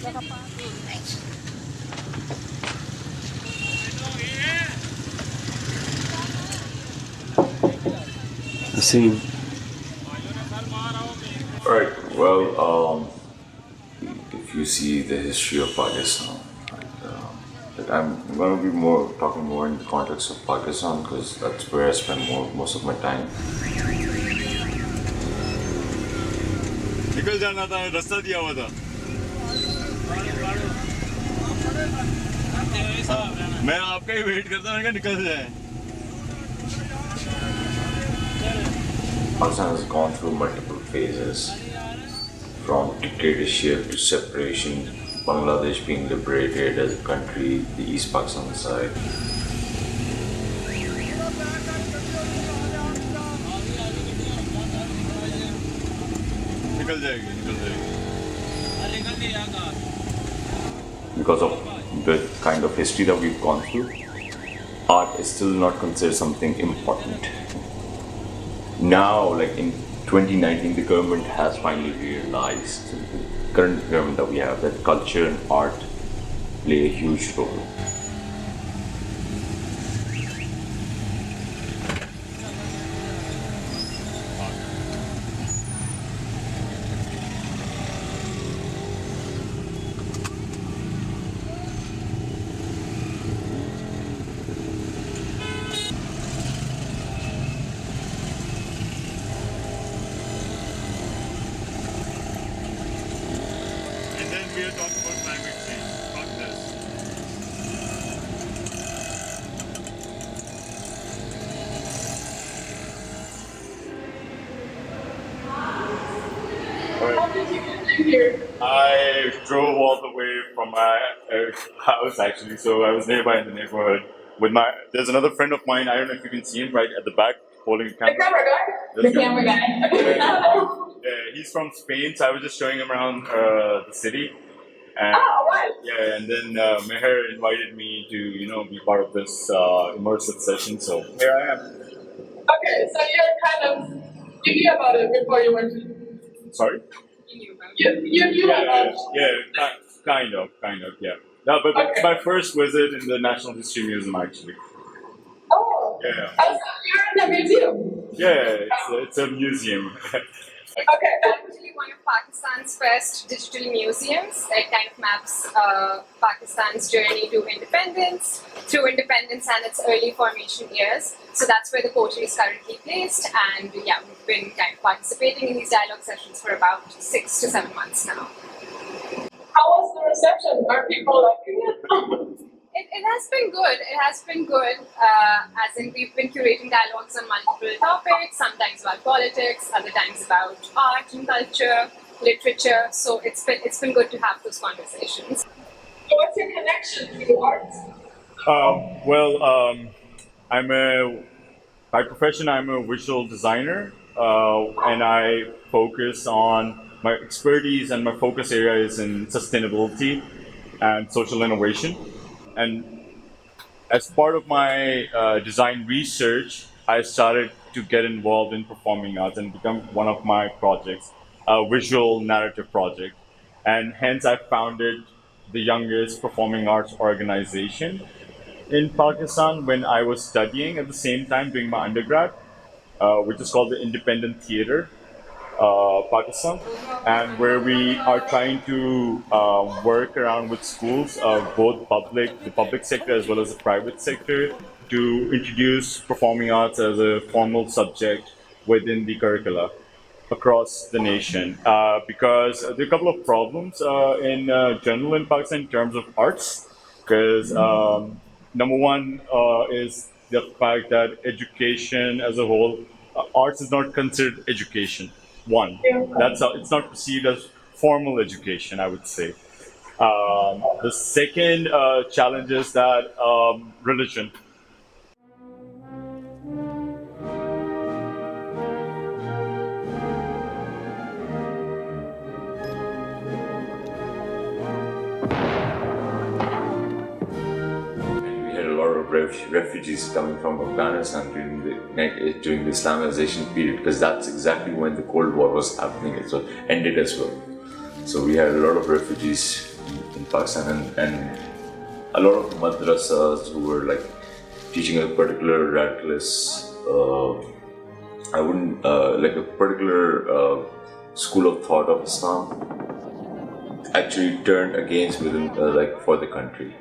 The same. Right. Well, if you see the history of Pakistan, like I'm going to be more talking more in the context of Pakistan because that's where I spend most of my time. निकल जाना था रास्ता दिया हुआ था मैं आपका ही wait करता हूँ निकल जाए Pakistan has gone through multiple phases, from dictatorship to separation, Bangladesh being liberated as a country, the East Pakistan side. निकल जाएगी निकल जाएगी Because of the kind of history that we've gone through, art is still not considered something important. Now, like in 2019, the government has finally realized, the current government that we have, that culture and art play a huge role. and then we are talking about climate change fuck this How did you get here? I drove all the way from my house actually, so I was nearby in the neighborhood with my. There's another friend of mine. I don't know if you can see him right at the back holding a The camera. camera guy? That's The right. camera guy. Yeah, he's from Spain, so I was just showing him around the city. And Oh, right. yeah, and then Meher invited me to be part of this immersive session. So here I am. Okay, so you're kind of, you knew about it before you went to, Sorry. you knew Yeah, about yeah, kind of, yeah. No, but it's Okay. my first visit in the National History Museum actually. Oh. Yeah. Oh, so you're in the museum. Yeah, it's a museum. Okay. Actually one of Pakistan's first digital museums. It kind of maps Pakistan's journey to independence, through independence and its early formation years. So that's where the portrait is currently placed. And yeah, we've been kind of participating in these dialogue sessions for about 6 to 7 months now. How was the reception? Are people liking it? It has been good. It has been good. As in, we've been curating dialogues on multiple topics, sometimes about politics, other times about art and culture, literature. So it's been good to have those conversations. So what's your connection to art? Well, I'm a by profession I'm a visual designer, and I focus on my expertise and my focus area is in sustainability and social innovation. And as part of my design research, I started to get involved in performing arts and become one of my projects, a visual narrative project. And hence, I founded the youngest performing arts organization in Pakistan when I was studying at the same time doing my undergrad, which is called the Independent Theatre Pakistan, and where we are trying to work around with schools, both the public sector as well as the private sector, to introduce performing arts as a formal subject within the curricula across the nation. Because there are a couple of problems in general in Pakistan in terms of arts. Because number one is the fact that education as a whole, arts is not considered education. One, that's how, it's not perceived as formal education, I would say. The second challenge is that religion. And we had a lot of refugees coming from Afghanistan during the Islamization period because that's exactly when the Cold War was happening. It ended as well. So we had a lot of refugees in Pakistan, and a lot of madrasas who were like teaching a particular radicalist, I wouldn't like a particular school of thought of Islam, actually turned against within like for the country.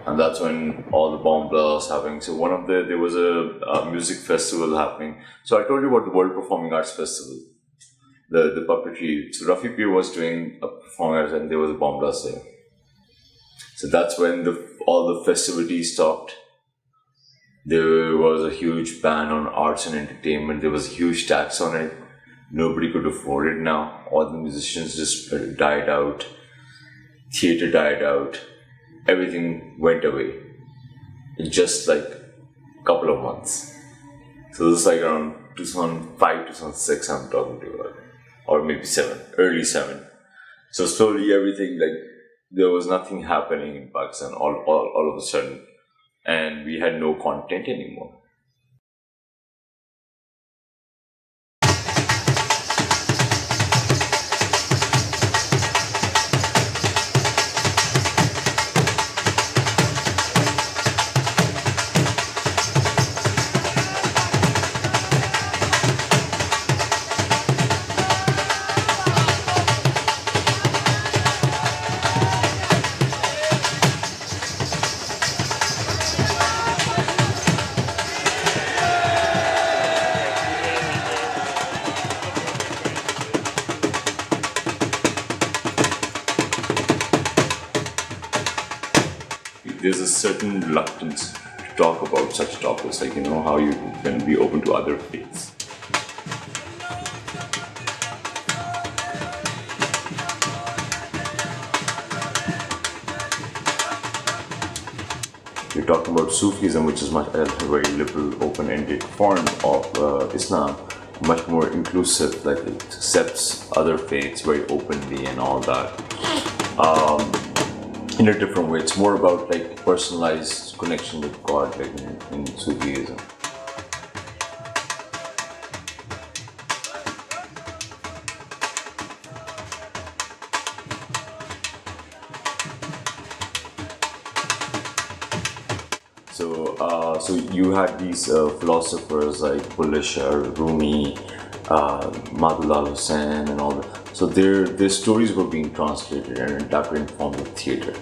And that's when all the bomb blasts happening. So there was a music festival happening. So I told you about the World Performing Arts Festival, the puppetry. So Rafi Pir was doing a performing arts, and there was a bomb blast there. So that's when all the festivities stopped. There was a huge ban on arts and entertainment. There was a huge tax on it. Nobody could afford it now. All the musicians just died out. Theatre died out. Everything went away in just like a couple of months. So this is like around 2005, 2006 I'm talking to you about, or maybe early 7. So slowly everything, like there was nothing happening in Pakistan all of a sudden, and we had no content anymore. There's a certain reluctance to talk about such topics, like how you can be open to other faiths. You're talking about Sufism, which is much a very liberal, open-ended form of Islam, much more inclusive, like it accepts other faiths very openly and all that. In a different way, it's more about like personalized connection with God, like in Sufism. So you had these philosophers like Bulleh Shah, Rumi, Madhulal Hussain, and all that. So their stories were being translated and adapted in form of theatre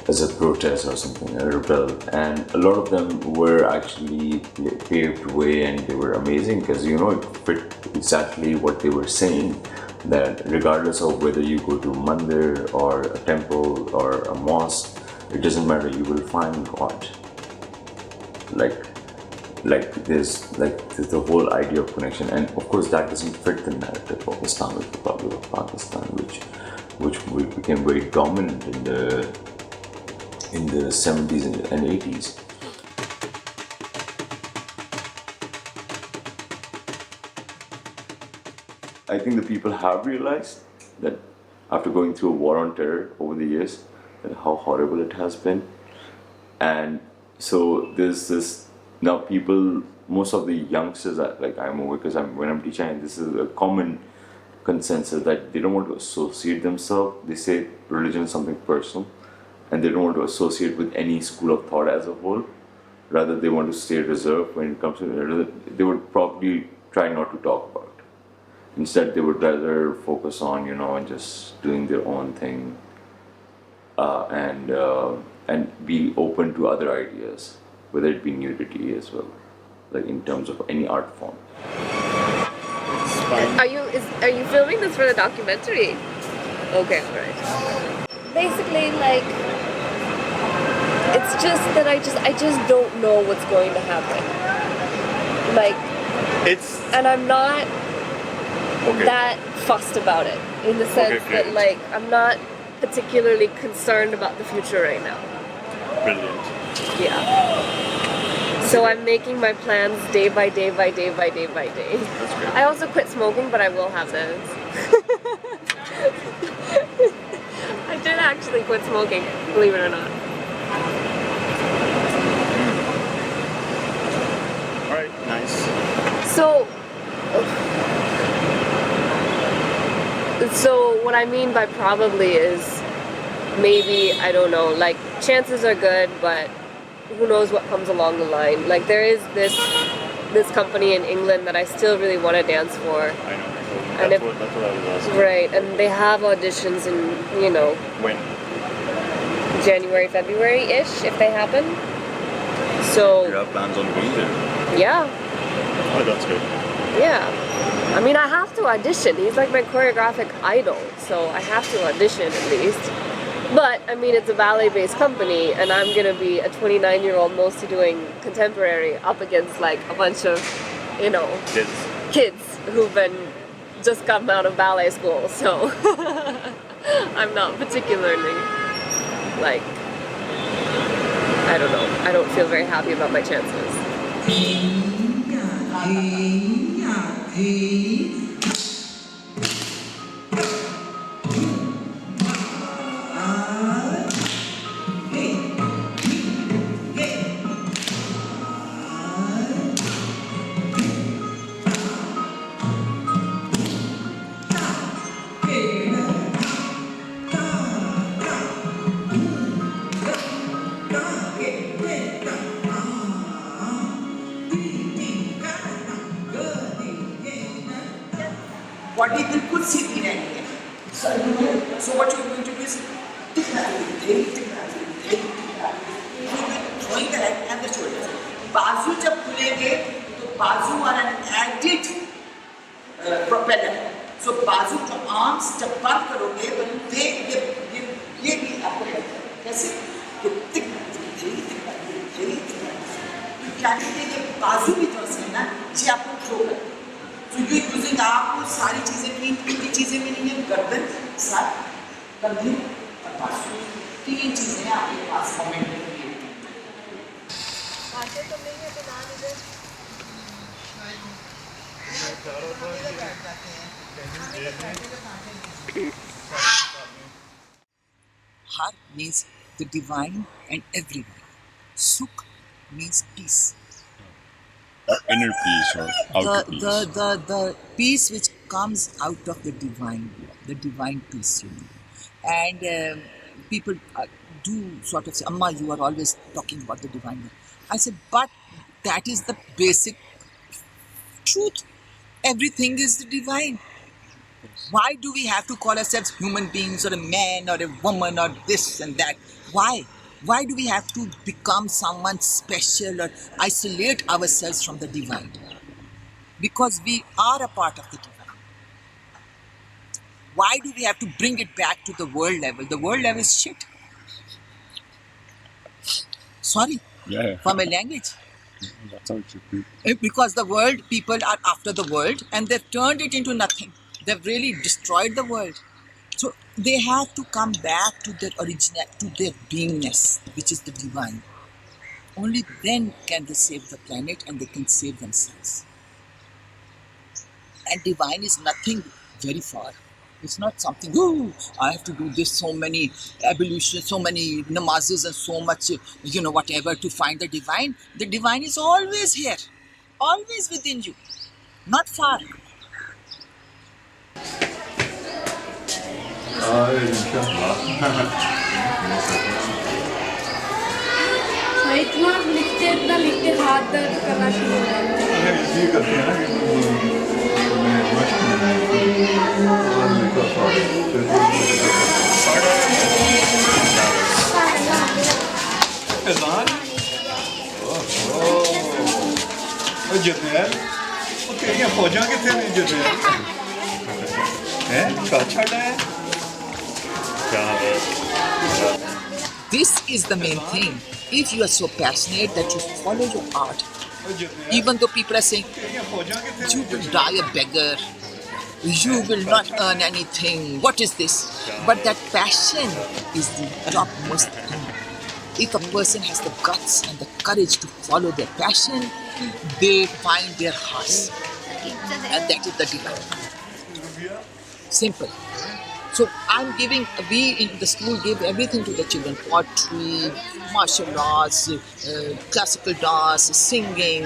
as a protest or something, a rebel. And a lot of them were actually paved way, and they were amazing because it fit exactly what they were saying. That regardless of whether you go to mandir or a temple or a mosque, it doesn't matter. You will find God. Like there's the whole idea of connection, and of course that doesn't fit the narrative of Islamic Republic of Pakistan, which became very dominant in the 70s and 80s. I think the people have realized that after going through a war on terror over the years, that how horrible it has been, and so there's this. Now most of the youngsters, like I'm aware, because when I'm teaching, this is a common consensus that they don't want to associate themselves. They say religion is something personal, and they don't want to associate with any school of thought as a whole. Rather, they want to stay reserved when it comes to they would probably try not to talk about it. Instead, they would rather focus on just doing their own thing, and be open to other ideas, whether it be nudity as well, like in terms of any art form. Are you filming this for the documentary? Okay, right. Basically, like, it's just that I just don't know what's going to happen. Like, and I'm not that fussed about it, in the sense that, like, I'm not particularly concerned about the future right now. Brilliant. Yeah. So I'm making my plans day by day by day by day by day. That's great. I also quit smoking, but I will have those. I did actually quit smoking, believe it or not. Alright, nice. So what I mean by probably is maybe, I don't know, like chances are good, but who knows what comes along the line. Like there is this company in England that I still really want to dance for. I know. And That's what I was asking. Right, and they have auditions in, When? January, February-ish, if they happen. So, Do you have plans on going there? yeah. Oh, that's good. Yeah. I mean, I have to audition. He's like my choreographic idol, so I have to audition at least. But, I mean, it's a ballet-based company, and I'm going to be a 29-year-old mostly doing contemporary up against, like, a bunch of, kids who've just come out of ballet school, so I'm not particularly, like, I don't know. I don't feel very happy about my chances. Body बिल्कुल सीधी रहनी है. So what you're going to do is throwing the head and the shoulders. बाजू जब खुलेंगे तो बाजू are an added propeller. So बाजू जो arms जब बंद करोगे तो ये भी आपको कैसे ये बाजू भी जो है ना ये आपको थ्रो करते हैं. So you're using आपको सारी चीजें की चीजें मिली हैं गर्दन सर कंधे और बाजू 3 चीजें आपके पास मोमेंट में Har means the divine and everyone. Sukh means peace. Inner peace or outer peace? The peace which comes out of the divine peace, And people do sort of say, Amma, you are always talking about the divine. I said, but that is the basic truth. Everything is the divine. Why do we have to call ourselves human beings or a man or a woman or this and that? Why? Why do we have to become someone special or isolate ourselves from the divine? Because we are a part of the divine. Why do we have to bring it back to the world level? The world level is shit. Sorry for my language. That's how it should be. Because the world, people are after the world and they've turned it into nothing. They've really destroyed the world. So they have to come back to their original, to their beingness, which is the divine. Only then can they save the planet and they can save themselves. And divine is nothing very far. It's not something, I have to do this, so many ablutions, so many namazes and so much, whatever to find the divine. The divine is always here, always within you, not far. इतना लिखते हाथ दर्द करना शुरू हो जरनैल तेरियां फौजां कित्थे ने जरनैल हैं छड़ा है This is the main thing. If you are so passionate that you follow your art, even though people are saying, you will die a beggar, you will not earn anything, what is this? But that passion is the topmost thing. If a person has the guts and the courage to follow their passion, they find their hearts. And that is the divine. Simple. So we in the school give everything to the children. Poetry, martial arts, classical dance, singing,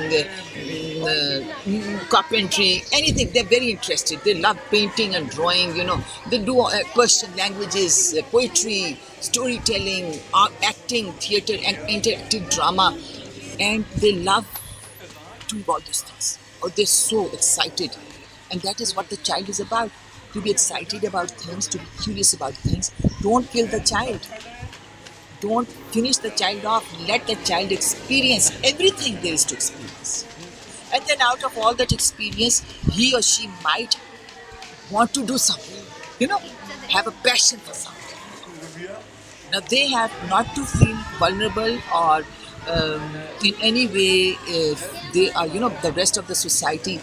carpentry, anything. They're very interested. They love painting and drawing, They do Persian languages, poetry, storytelling, acting, theatre, and interactive drama. And they love doing all these things. Oh, they're so excited. And that is what the child is about. To be excited about things, to be curious about things. Don't kill the child. Don't finish the child off. Let the child experience everything there is to experience. And then out of all that experience, he or she might want to do something, have a passion for something. Now they have not to feel vulnerable or in any way if they are, the rest of the society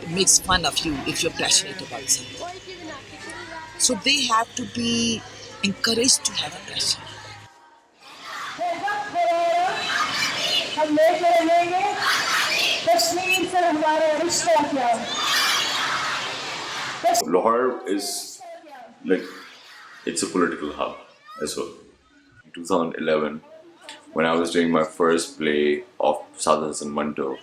makes fun of you if you're passionate about something. So they have to be encouraged to have a passion. Lahore is like, it's a political hub as well. In 2011, when I was doing my first play of Saada Hasan Manto,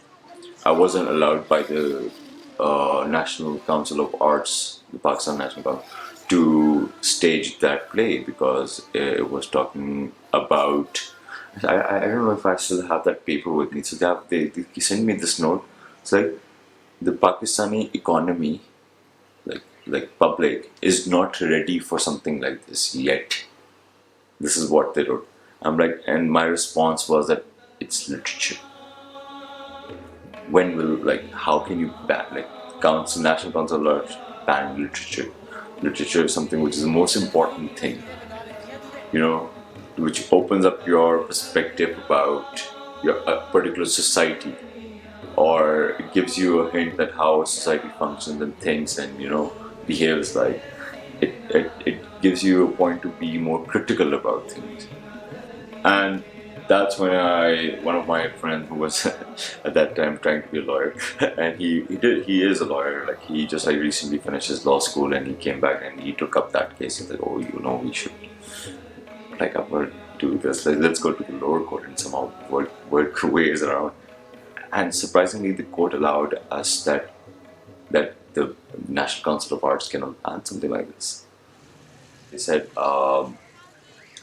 I wasn't allowed by the National Council of Arts, the Pakistan National Council, to stage that play because it was talking about, I don't know if I still have that paper with me. So they sent me this note. It's like the Pakistani economy, like public, is not ready for something like this yet. This is what they wrote. I'm like, and my response was that it's literature. When will, how can you ban, National Council of Arts ban literature? Literature is something which is the most important thing, which opens up your perspective about a particular society, or it gives you a hint at how a society functions and thinks and, behaves. Like, it gives you a point to be more critical about things. And that's when one of my friends who was at that time trying to be a lawyer, and he is a lawyer, he just recently finished his law school, and he came back and he took up that case. He's like, oh, we should, I'm going to do this, let's go to the lower court and somehow work ways around. And surprisingly, the court allowed us that the National Council of Arts cannot ban something like this. They said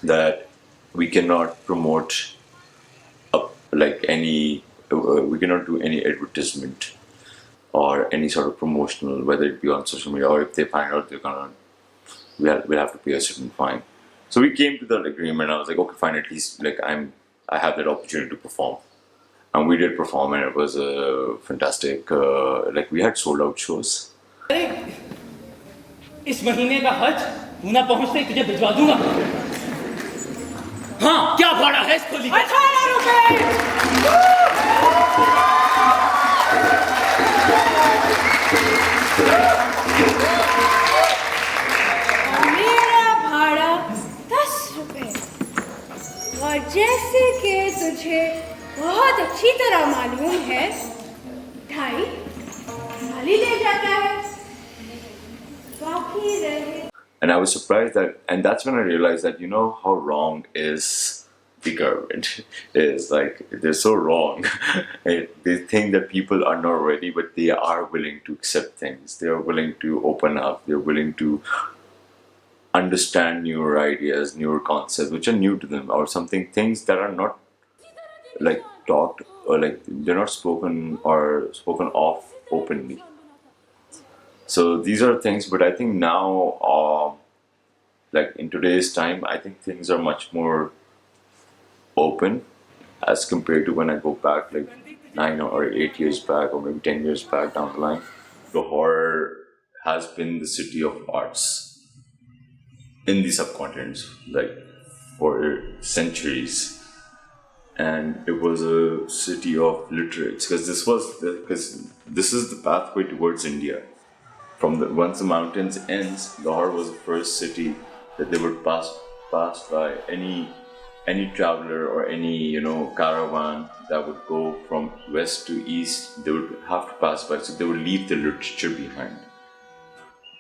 that we cannot promote we cannot do any advertisement or any sort of promotional, whether it be on social media, or if they find out, we'll have to pay a certain fine. So we came to that agreement. I was like, okay, fine, at least I have that opportunity to perform. And we did perform, and it was fantastic. We had sold out shows. इस महीने का हज तू ना पहुंचते ही तुझे भिजवा दूंगा। हाँ, क्या भाड़ा है इस खोली का? 18 रुपए। मेरा भाड़ा 10 रुपए। और जैसे कि तुझे बहुत अच्छी तरह मालूम है, 2.5 माली ले जाता है। बाकी रहे। And I was surprised and that's when I realized that, how wrong is the government is. They're so wrong. They think that people are not ready, but they are willing to accept things. They are willing to open up. They're willing to understand newer ideas, newer concepts, which are new to them, or things that are not talked, or they're not spoken of openly. So these are things, but I think now, in today's time, I think things are much more open as compared to when I go back 9 or 8 years back, or maybe 10 years back down the line. Lahore has been the city of arts in the subcontinent, for centuries. And it was a city of literates, because this is the pathway towards India. Once the mountains ends, Lahore was the first city that they would pass by. Any traveler or any caravan that would go from west to east, they would have to pass by. So they would leave their literature behind,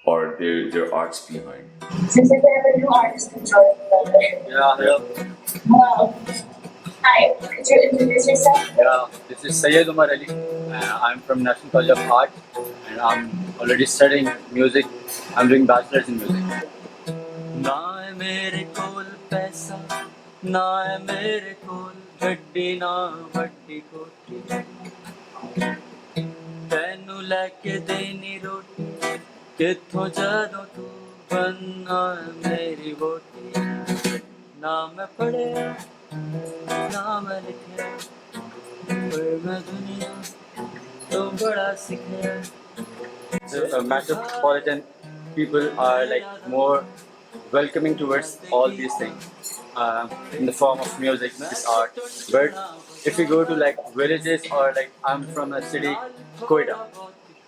or their arts behind. Since I have a new artist to join. Yeah. Wow. Hi, could you introduce yourself? Yeah, this is Syed Umar Ali. I'm from National College of Art and I'm already studying music. I'm doing bachelor's in music. ना है मेरे कोल पैसा ना है मेरे कोल गड्डी ना वड्डी कोठी तैनू लैके देनी रोटी किथों जदों तू बनना मेरी वोटी ना मैं पढ़िया ना मैं लिखिया पर मैं दुनिया तो बड़ा सीखिया. So metropolitan people are like more welcoming towards all these things in the form of music, this art. But if you go to like villages or like I'm from a city, Quetta,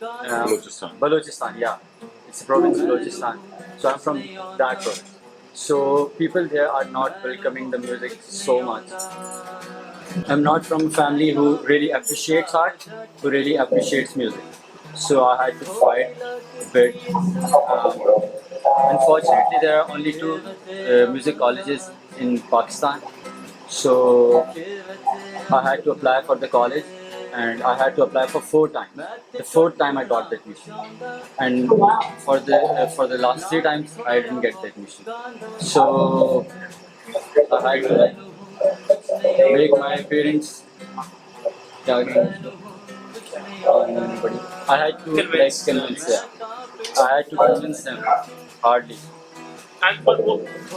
Balochistan, yeah, it's a province of Balochistan. So I'm from that province. So people there are not welcoming the music so much. I'm not from a family who really appreciates art, who really appreciates music. So I had to fight a bit. Unfortunately, there are only two music colleges in Pakistan. So I had to apply for the college and I had to apply for 4 times. The 4th time I got the admission. And for the last 3 times I didn't get the admission. So I had to make my parents I had to convince them. I had to convince them hardly. And but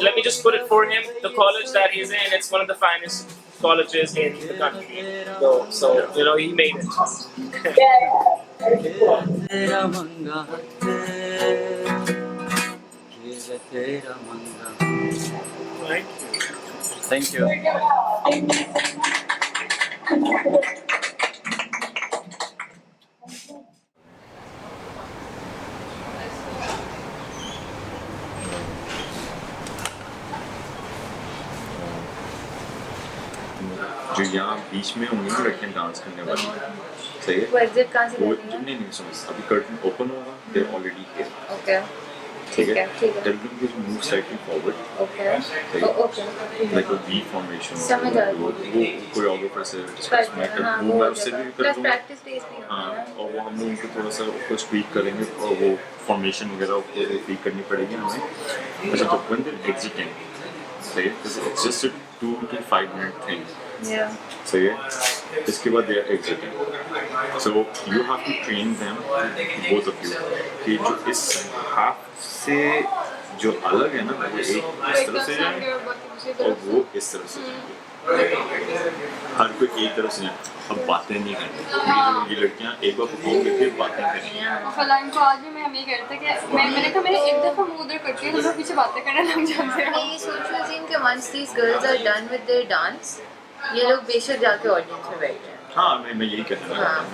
let me just put it for him. The college that he's in, it's one of the finest colleges in the country. So you know, he made it. Thank you. जो यहाँ बीच में होंगी ना लड़कियाँ dance करने वाली सही है वो एग्जिट कहाँ से वो करनी है? नहीं समझ अभी कर्टन ओपन होगा दे ऑलरेडी हियर ओके ठीक है ठीक है tell them to move slightly forward okay okay like a V formation समझ आ गई वो कोरियोग्राफर से डिस्कस मैं कर वो मैं उससे भी कर दूँगा प्रैक्टिस बेस भी हाँ और वो हम लोग उनको थोड़ा सा ऊपर स्पीक करेंगे और वो फॉर्मेशन वगैरह को स्पीक करनी पड़ेगी हमें अच्छा तो when they're exiting सही है it's just a 2 to 5 minute thing सही है इसके बाद they are exiting so you have to train them both of you कि जो इस हाथ से जो अलग है ना वो एक इस तरह से जाए और वो इस तरह से जाए हर कोई एक तरफ से जाए अब बातें नहीं करनी ये लड़कियाँ एक बार परफॉर्म करके बातें करेंगी फलाइन को आज भी मैं हम ये कहते हैं कि मैंने कहा मैंने एक दफ़ा मुंह उधर करती हूँ तो पीछे बातें करने लग जाते हैं ये सोच रही थी कि once these girls are done with their dance ये लोग बेशक जाके ऑडियंस में बैठ जाएं हाँ मैं यही कहना चाहता हूँ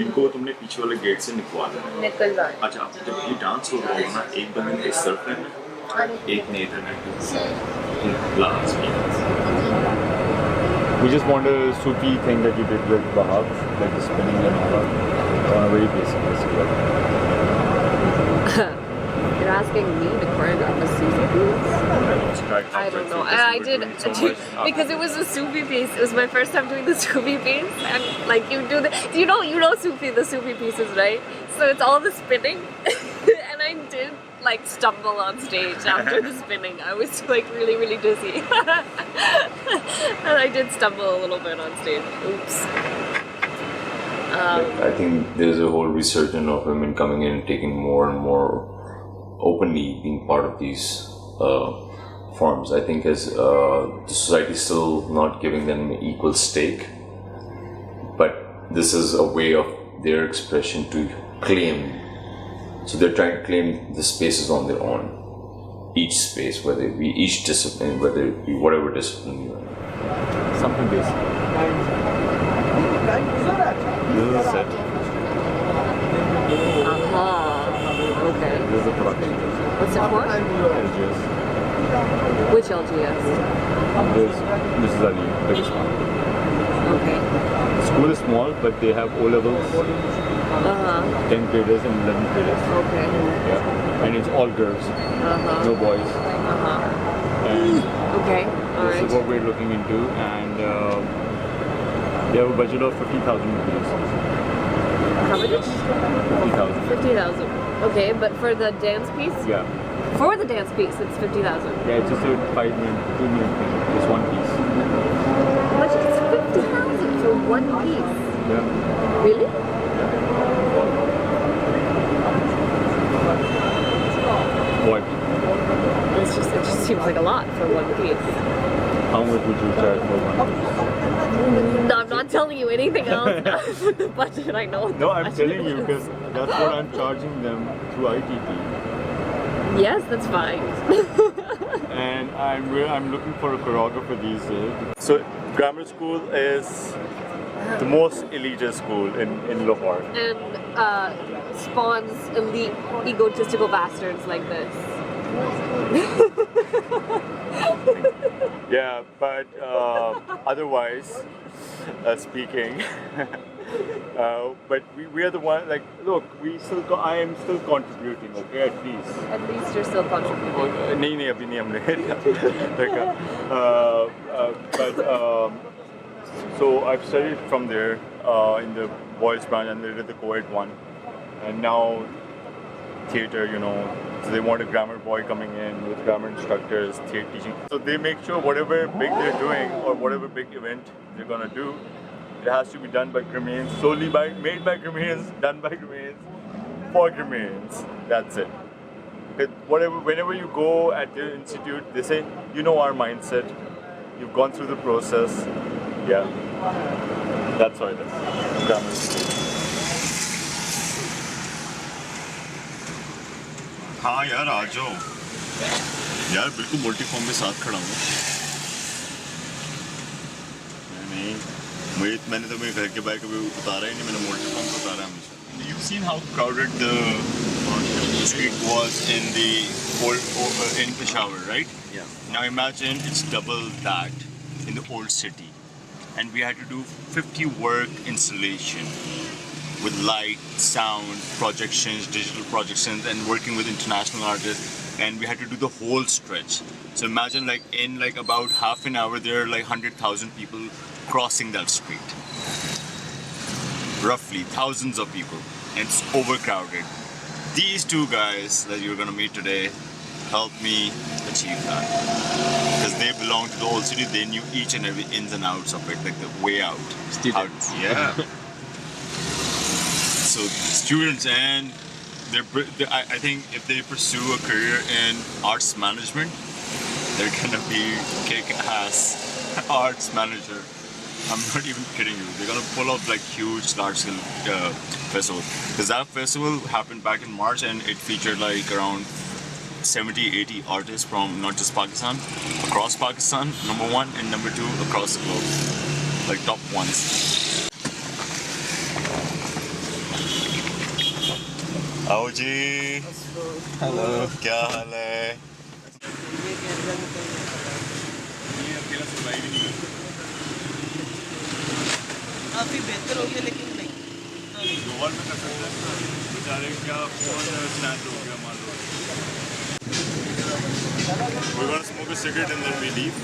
इनको तुमने पीछे वाले गेट से निकलवाना है निकलवा अच्छा जब ये डांस हो रहा होगा ना एक बंदे ने इस तरफ रहना एक ने इधर रहना last We just want a Sufi thing that you did with Bahab, like the spinning and all that. Very basic You're asking me to choreograph a Sufi piece? I don't know. I did because it was a Sufi piece. It was my first time doing the Sufi piece, and like you do the you know the Sufi pieces, right? So it's all the spinning, and I did like stumble on stage after the spinning. I was like really dizzy, and I did stumble a little bit on stage. Oops. I think there's a whole resurgence of women coming in and taking more and more openly being part of these forms. I think as the society is still not giving them equal stake, but this is a way of their expression to claim. So they're trying to claim the spaces on their own. Each space, whether it be each discipline, whether it be whatever discipline you're in. Something basic. This is a set. Okay. This is a production. What's it for? LGS. Which LGS? This is the biggest one. Okay. The school is small, but they have O levels, 10 graders and 11 graders. Okay. Yeah, and it's all girls, no boys. And Okay, This alright. is what we're looking into, and they have a budget of 50,000 rupees. How much? 50,000. 50,000. Okay, but for the dance piece? Yeah. For the dance piece, it's 50,000. Yeah, it's just a 5-minute, 2-minute thing. Just one piece. But it's 50,000 for one piece. Yeah. Really? What? It just seems like a lot for one piece. How much would you charge for one piece? No, I'm not telling you anything else. With the budget, I know. No, I'm telling you because that's what I'm charging them through ITT. Yes, that's fine. And I'm looking for a choreographer these days. So grammar school is the most elitist school in Lahore. And spawns elite, egotistical bastards like this. Yeah, but otherwise, speaking, but we are the one. Like, look, I am still contributing. Okay, at least. At least you're still contributing. नहीं नहीं अभी नहीं हमने so I've studied from there in the boys branch and later the co-ed one, and now theater, you know. So they want a grammar boy coming in with grammar instructors, theater teaching. So they make sure whatever big they're doing or whatever big event they're gonna do, it has to be done by Grammeans, made by Grammeans, done by Grammeans, for Grammeans. That's it. Whenever you go at the institute, they say, you know our mindset, you've gone through the process. Yeah, that's what it is. Grammar school. हाँ यार आ जाओ यार बिल्कुल मोटी form में साथ खड़ा हूँ नहीं मैंने तो मेरे घर के बाहर कभी उतारा ही नहीं मैंने मोटी फॉर्म को उतारा हमेशा You've seen how crowded the street was in in Peshawar, right? Yeah. Now imagine it's double that in the old city, and we had to do 50 work installation with light, sound, projections, digital projections, and working with international artists, and we had to do the whole stretch. So imagine in about half an hour there are 100,000 people crossing that street. Roughly thousands of people, and it's overcrowded. These two guys that you're gonna meet today helped me achieve that. Because they belong to the old city, they knew each and every ins and outs of it, like the way out. Students. Yeah. So students, and I think if they pursue a career in arts management, they're gonna be kick-ass arts manager. I'm not even kidding you. They're gonna pull off huge large-scale festival. Because that festival happened back in March, and it featured around 70-80 artists from not just Pakistan, across Pakistan, number one, and number two across the globe, top ones. आओ जी hello क्या हाल है ये अकेला survive ही नहीं काफी बेहतर हो गया लेकिन नहीं गोवा में कर सकते हैं बेचारे क्या फोन स्नैच हो गया मान लो we're gonna smoke a cigarette and then we leave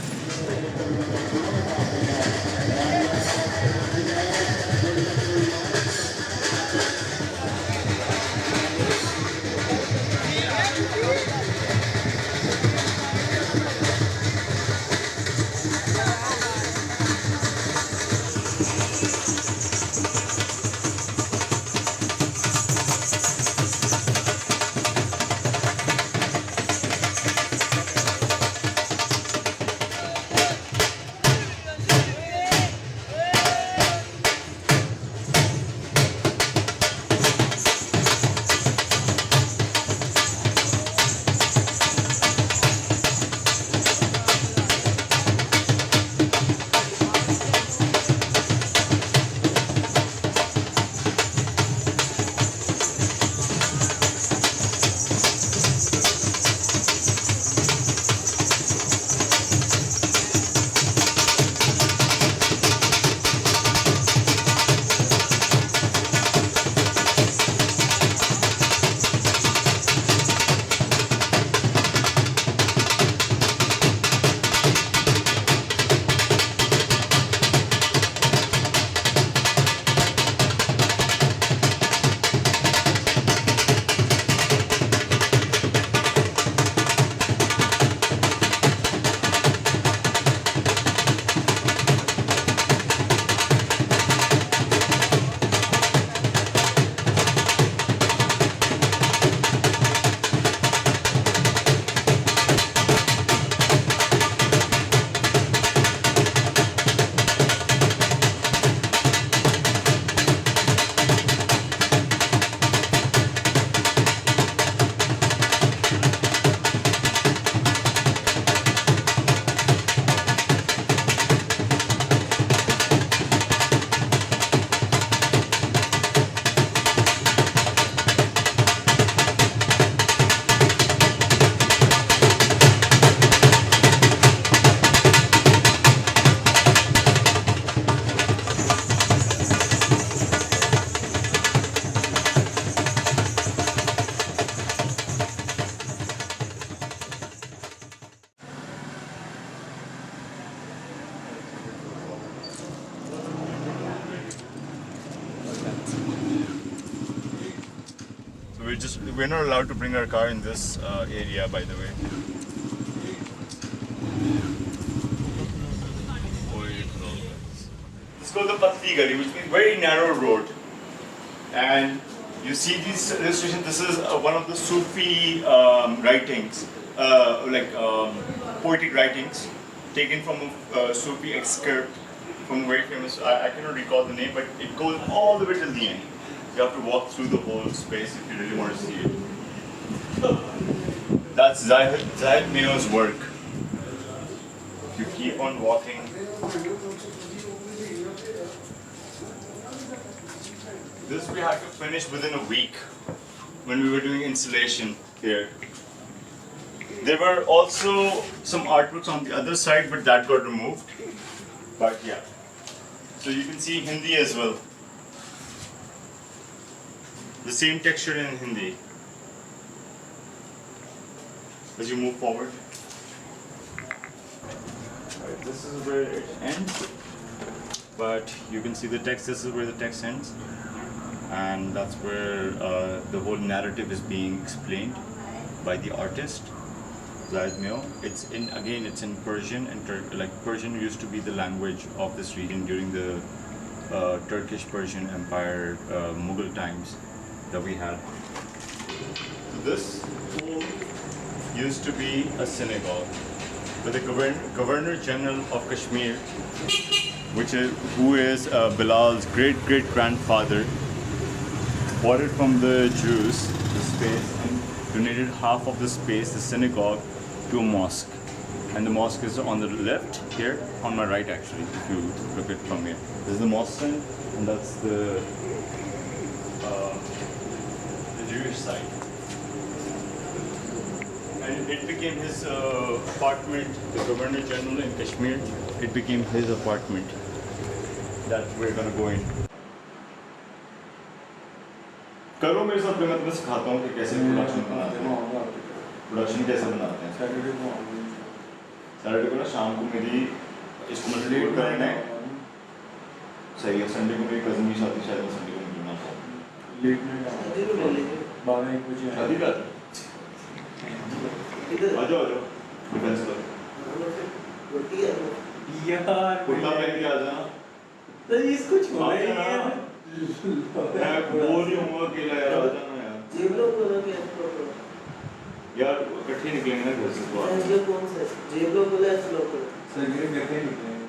we're not allowed to bring our car in this area, by the way. It's called the Patli Gali, which means very narrow road. And you see these illustrations. This is one of the Sufi writings, poetic writings, taken from a Sufi excerpt from a very famous. I cannot recall the name, but it goes all the way till the end. You have to walk through the whole space if you really want to see it. That's Zahid Mayo's work. If you keep on walking. This we had to finish within a week when we were doing installation here. There were also some artworks on the other side, but that got removed. But yeah. So you can see Hindi as well. The same texture in Hindi. As you move forward. Right, this is where it ends. But you can see the text, this is where the text ends. And that's where the whole narrative is being explained by the artist, Zahid Mayo. It's in Persian, and Persian used to be the language of this region during the Turkish-Persian Empire, Mughal times that we had. So this used to be a synagogue, but the Governor General of Kashmir, who is Bilal's great-great-grandfather, bought it from the Jews, the space, and donated half of the space, the synagogue, to a mosque. And the mosque is on the left here, on my right actually, if you look at it from here. This is the mosque end, and that's the Jewish side. And it became his apartment, the Governor General in Kashmir, it became his apartment that we're gonna go in. करो मेरे साथ, मैं तुम्हें सिखाता हूँ कि कैसे production बनाते हैं। प्रोडक्शन कैसे बनाते हैं। सैटरडे को ना शाम को मेरी इसको मतलब लेट करना है। सही है, संडे को मेरी कज़न की शादी, शायद मैं संडे को निकलना चाहूँ। लेट नहीं आऊँगा। 12-1 बजे शादी कर। आ जाओ डिफेंस कर। यार कुर्ता पहन के आ जाना। तो इसको छोड़ यार। मैं बोल रही हूँ अकेला यार, आ जाना यार। जेब लोग बोला कि यार इकट्ठे निकलेंगे ना घर से तो। ये कौन सा जेब लोग बोला ऐसे लोग सर मेरे घर के निकलेंगे।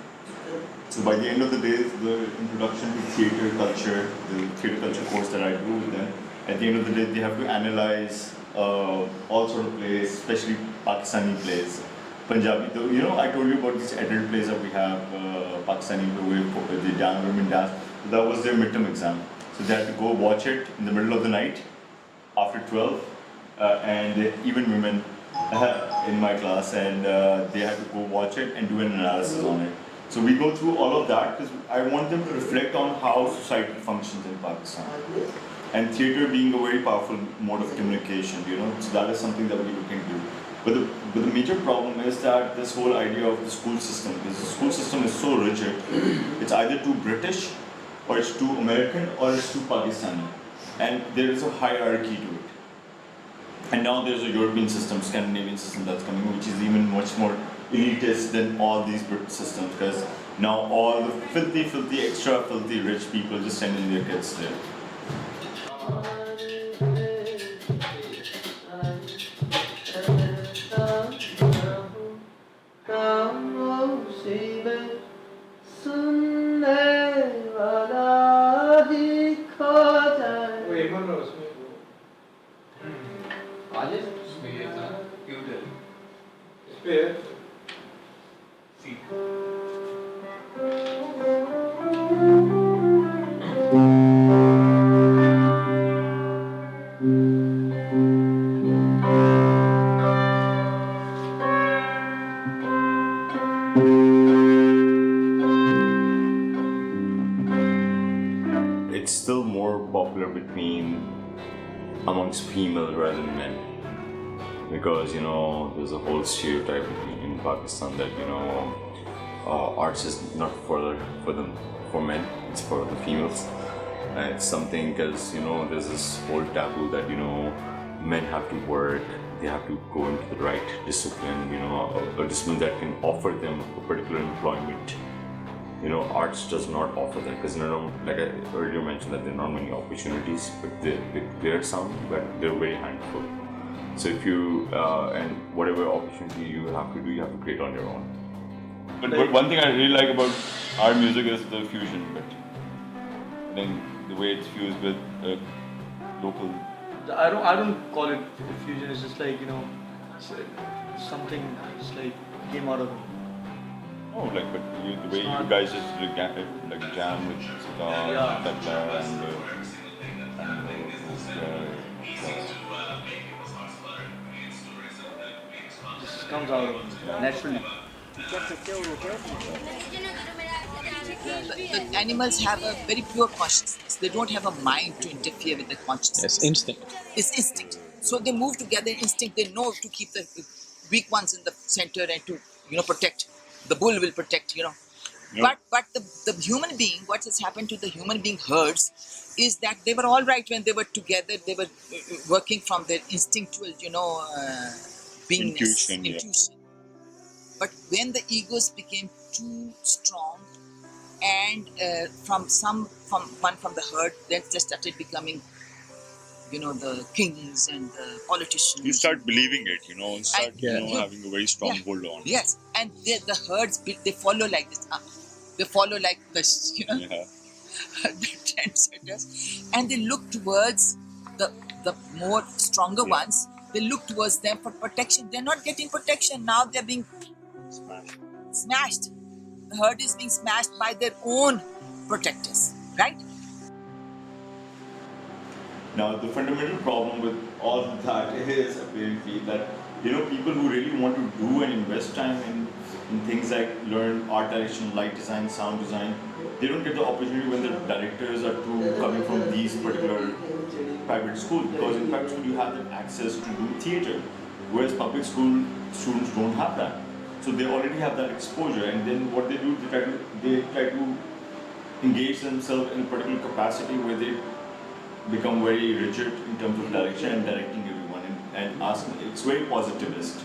So by the end of the day, the introduction to theatre culture, the theatre culture course that I do with them, at the end of the day, they have to analyze all sort of plays, especially Pakistani plays, Punjabi. You know, I told you about these adult plays that we have, Pakistani, the dance, women dance. That was their midterm exam. So they had to go watch it in the middle of the night, after 12, and even women in my class, and they had to go watch it and do an analysis on it. So we go through all of that because I want them to reflect on how society functions in Pakistan. And theatre being a very powerful mode of communication, you know, so that is something that we look into. But the major problem is that this whole idea of the school system, because the school system is so rigid, it's either too British, or it's too American, or it's too Pakistani. And there is a hierarchy to it. And now there's a European system, Scandinavian system that's coming, which is even much more elitist than all these British systems, because now all the filthy, extra filthy rich people just sending their kids there. It's still more popular amongst females rather than men, because you know there's a whole stereotype in Pakistan that you know arts is not for men, it's for the females. And it's something because, there's this whole taboo that, men have to work, they have to go into the right discipline, a discipline that can offer them a particular employment. Arts does not offer that because, like I earlier mentioned, that there are not many opportunities, but there are some, but they're very handful. So if you, and whatever opportunity you have to do, you have to create on your own. But one thing I really like about our music is the fusion bit. I think the way it's fused with local. I don't call it fusion. It's just like something just like came out of me. Oh, but the way you guys just jam with guitar, tabla, Just comes out of me naturally. The animals have a very pure consciousness. They don't have a mind to interfere with the consciousness. Yes, instinct. It's instinct. So they move together. Instinct. They know to keep the weak ones in the center and to protect. The bull will protect. But the human being, what has happened to the human being herds, is that they were all right when they were together. They were working from their instinctual, beingness, intuition. But when the egos became too strong, and from the herd, then they started becoming, the kings and the politicians. You start believing it, and start having a very strong hold on. Yes, and the herds they follow like this. They follow like this, the trendsetters, and they look towards the more stronger ones. They look towards them for protection. They're not getting protection now. They're being smashed. The herd is being smashed by their own protectors, right? Now, the fundamental problem with all of that is apparently that, people who really want to do and invest time in things like learn art direction, light design, sound design, they don't get the opportunity when the directors are coming from these particular private schools, because in private school you have that access to do theatre, whereas public school students don't have that. So they already have that exposure, and then what they do, they try to engage themselves in a particular capacity where they become very rigid in terms of direction and directing everyone and asking. It's very positivist.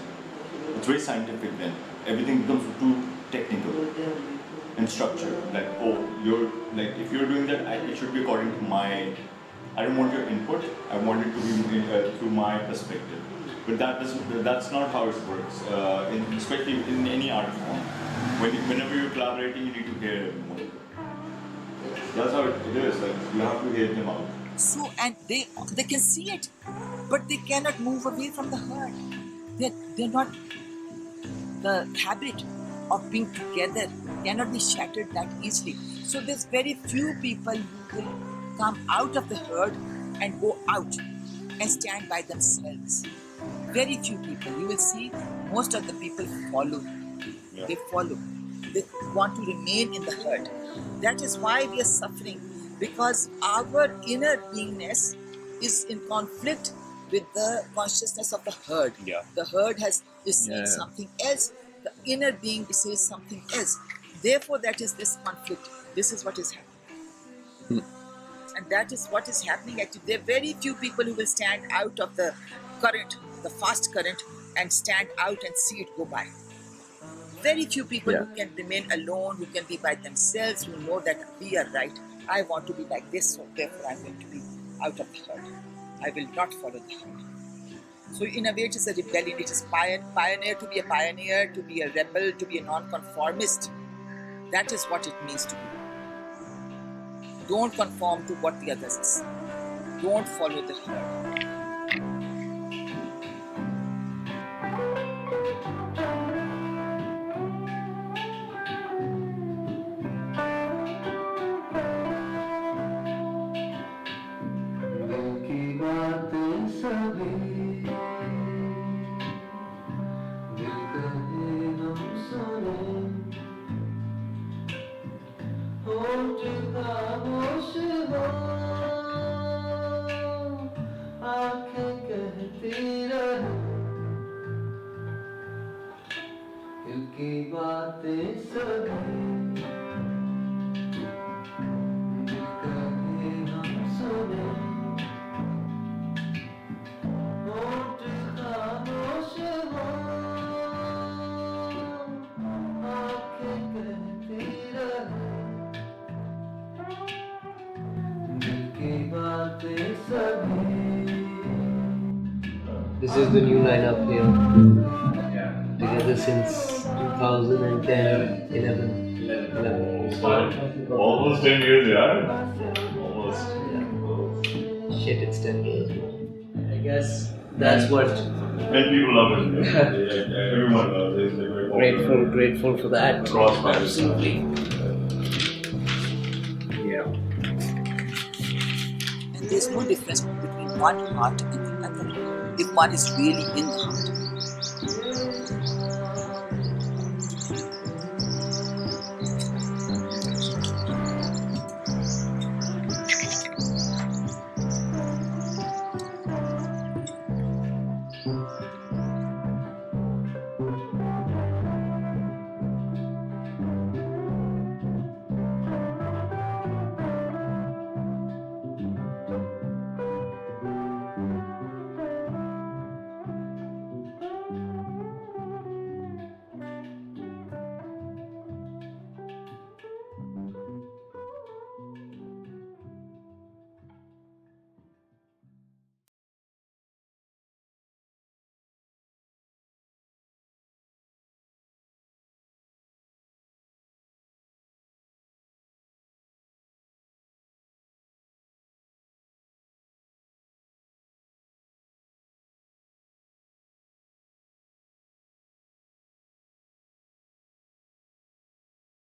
It's very scientific then. Everything becomes too technical and structured. Like, if you're doing that, it should be according to my. I don't want your input. I want it to be through my perspective. But that's not how it works. Especially in any art form. Whenever you're collaborating, you need to hear everyone. That's how it is. Like, you have to hear them out. So, and they can see it, but they cannot move away from the herd. They're not. The habit of being together cannot be shattered that easily. So there's very few people who will come out of the herd and go out and stand by themselves. Very few people. You will see most of the people follow. Yeah. They follow. They want to remain in the herd. That is why we are suffering, because our inner beingness is in conflict with the consciousness of the herd. Yeah. The herd is saying something else. The inner being says something else. Therefore, that is this conflict. This is what is happening. And that is what is happening actually. There are very few people who will stand out of the current, the fast current, and stand out and see it go by. Very few people who can remain alone, who can be by themselves, who know that we are right. I want to be like this, so therefore I'm going to be out of the herd. I will not follow the herd. So in a way it is a rebellion. It is pioneer, to be a pioneer, to be a rebel, to be a non-conformist. That is what it means to be. Don't conform to what the others is. Don't follow the herd. This is the new lineup here. Together since 2010, 11. Almost 10 years, yeah. Almost. Shit, it's 10 years. I guess that's what. And people love it. Everyone loves it. They're very popular. Grateful for that. Absolutely. Yeah. And there's no difference between one art and the other. If one is really in the art,